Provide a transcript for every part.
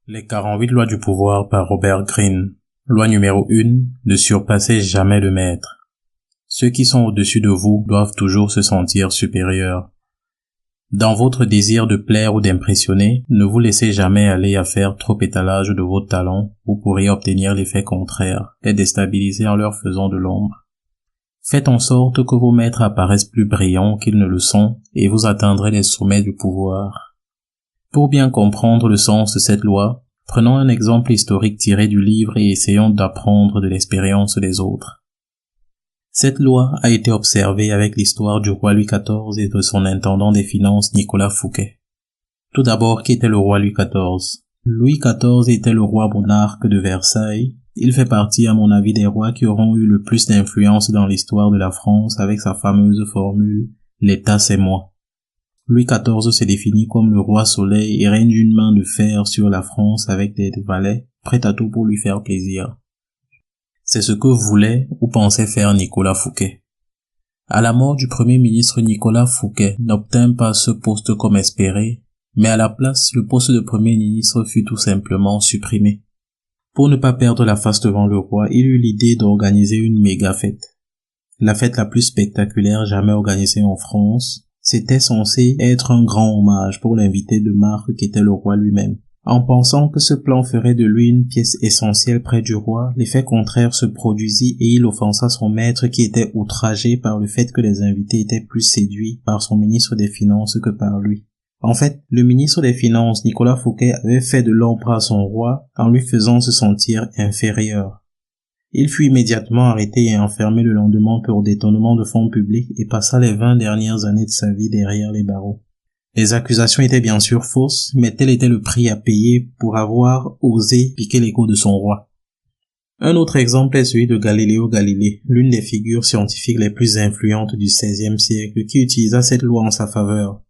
Les 48 lois du pouvoir par Robert Greene. Loi numéro 1. Ne surpassez jamais le maître. Ceux qui sont au-dessus de vous doivent toujours se sentir supérieurs. Dans votre désir de plaire ou d'impressionner, ne vous laissez jamais aller à faire trop étalage de vos talents, vous pourriez obtenir l'effet contraire, les déstabiliser en leur faisant de l'ombre. Faites en sorte que vos maîtres apparaissent plus brillants qu'ils ne le sont et vous atteindrez les sommets du pouvoir. Pour bien comprendre le sens de cette loi, prenons un exemple historique tiré du livre et essayons d'apprendre de l'expérience des autres. Cette loi a été observée avec l'histoire du roi Louis XIV et de son intendant des finances Nicolas Fouquet. Tout d'abord, qui était le roi Louis XIV? Louis XIV était le roi monarque de Versailles. Il fait partie, à mon avis, des rois qui auront eu le plus d'influence dans l'histoire de la France avec sa fameuse formule « l'État c'est moi ». Louis XIV se définit comme le roi soleil et règne d'une main de fer sur la France avec des valets, prêts à tout pour lui faire plaisir. C'est ce que voulait ou pensait faire Nicolas Fouquet. À la mort du premier ministre Nicolas Fouquet n'obtint pas ce poste comme espéré, mais à la place, le poste de premier ministre fut tout simplement supprimé. Pour ne pas perdre la face devant le roi, il eut l'idée d'organiser une méga fête. La fête la plus spectaculaire jamais organisée en France. C'était censé être un grand hommage pour l'invité de marque qu'était le roi lui-même. En pensant que ce plan ferait de lui une pièce essentielle près du roi, l'effet contraire se produisit et il offensa son maître qui était outragé par le fait que les invités étaient plus séduits par son ministre des Finances que par lui. En fait, le ministre des Finances, Nicolas Fouquet, avait fait de l'ombre à son roi en lui faisant se sentir inférieur. Il fut immédiatement arrêté et enfermé le lendemain pour détournement de fonds publics et passa les 20 dernières années de sa vie derrière les barreaux. Les accusations étaient bien sûr fausses, mais tel était le prix à payer pour avoir osé piquer l'écho de son roi. Un autre exemple est celui de Galiléo Galilée, l'une des figures scientifiques les plus influentes du XVIe siècle, qui utilisa cette loi en sa faveur.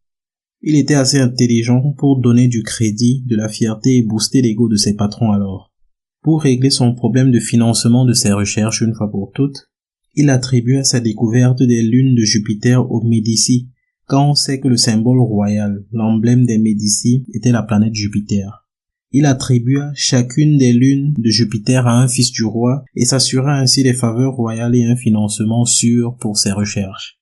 Il était assez intelligent pour donner du crédit, de la fierté et booster l'ego de ses patrons alors. Pour régler son problème de financement de ses recherches une fois pour toutes, il attribua sa découverte des lunes de Jupiter aux Médicis, quand on sait que le symbole royal, l'emblème des Médicis, était la planète Jupiter. Il attribua chacune des lunes de Jupiter à un fils du roi et s'assura ainsi des faveurs royales et un financement sûr pour ses recherches.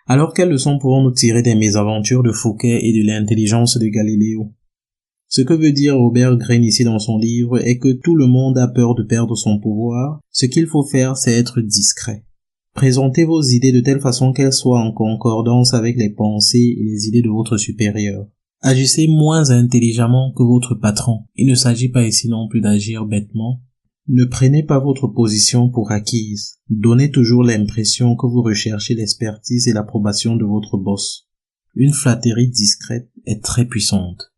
Alors quelles leçons pourrons-nous tirer des mésaventures de Fouquet et de l'intelligence de Galiléo? Ce que veut dire Robert Greene ici dans son livre est que tout le monde a peur de perdre son pouvoir. Ce qu'il faut faire, c'est être discret. Présentez vos idées de telle façon qu'elles soient en concordance avec les pensées et les idées de votre supérieur. Agissez moins intelligemment que votre patron. Il ne s'agit pas ici non plus d'agir bêtement. Ne prenez pas votre position pour acquise. Donnez toujours l'impression que vous recherchez l'expertise et l'approbation de votre boss. Une flatterie discrète est très puissante.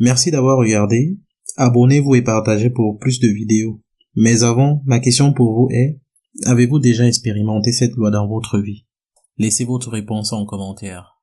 Merci d'avoir regardé, abonnez-vous et partagez pour plus de vidéos. Mais avant, ma question pour vous est, avez-vous déjà expérimenté cette loi dans votre vie? Laissez votre réponse en commentaire.